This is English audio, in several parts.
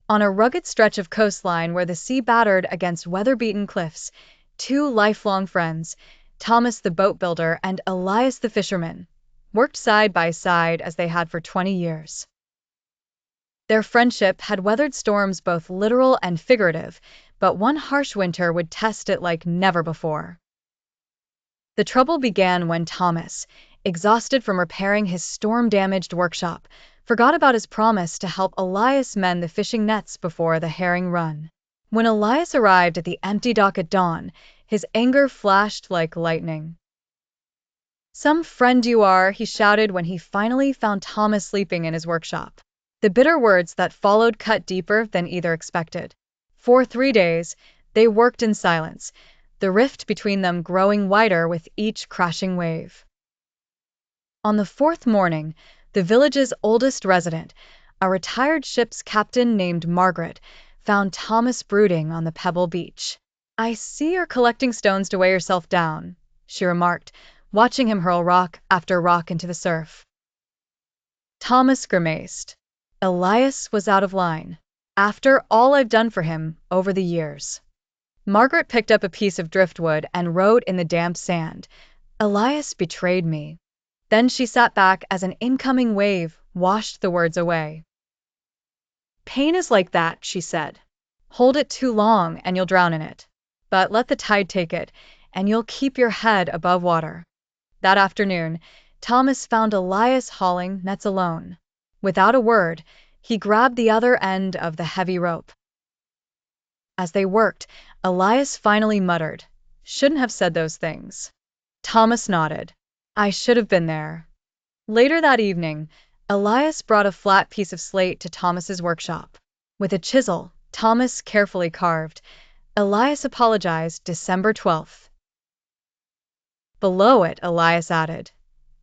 On a rugged stretch of coastline where the sea battered against weather-beaten cliffs, two lifelong friends, Thomas the boatbuilder and Elias the fisherman, worked side by side as they had for 20 years. Their friendship had weathered storms both literal and figurative, but one harsh winter would test it like never before. The trouble began when Thomas, exhausted from repairing his storm-damaged workshop, forgot about his promise to help Elias mend the fishing nets before the herring run. When Elias arrived at the empty dock at dawn, his anger flashed like lightning. "Some friend you are," he shouted when he finally found Thomas sleeping in his workshop. The bitter words that followed cut deeper than either expected. For 3 days, they worked in silence, the rift between them growing wider with each crashing wave. On the 4th morning, the village's oldest resident, a retired ship's captain named Margaret, found Thomas brooding on the pebble beach. "I see you're collecting stones to weigh yourself down," she remarked, watching him hurl rock after rock into the surf. Thomas grimaced. Elias was out of line. "After all I've done for him over the years." Margaret picked up a piece of driftwood and wrote in the damp sand, "Elias betrayed me." Then she sat back as an incoming wave washed the words away. "Pain is like that," she said. "Hold it too long and you'll drown in it. But let the tide take it, and you'll keep your head above water." That afternoon, Thomas found Elias hauling nets alone. Without a word, he grabbed the other end of the heavy rope. As they worked, Elias finally muttered, "Shouldn't have said those things." Thomas nodded. "I should have been there." Later that evening, Elias brought a flat piece of slate to Thomas's workshop. With a chisel, Thomas carefully carved, "Elias apologized December 12th. Below it, Elias added,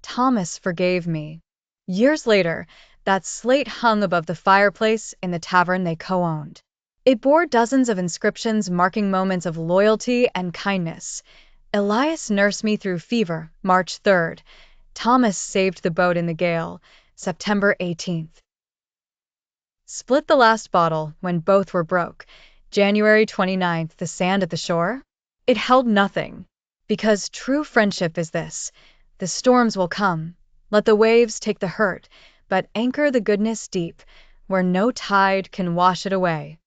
"Thomas forgave me." Years later, that slate hung above the fireplace in the tavern they co-owned. It bore dozens of inscriptions marking moments of loyalty and kindness. "Elias nursed me through fever, March 3rd. Thomas saved the boat in the gale, September 18th. Split the last bottle when both were broke, January 29th. The sand at the shore? It held nothing. Because true friendship is this: the storms will come, let the waves take the hurt, but anchor the goodness deep, where no tide can wash it away."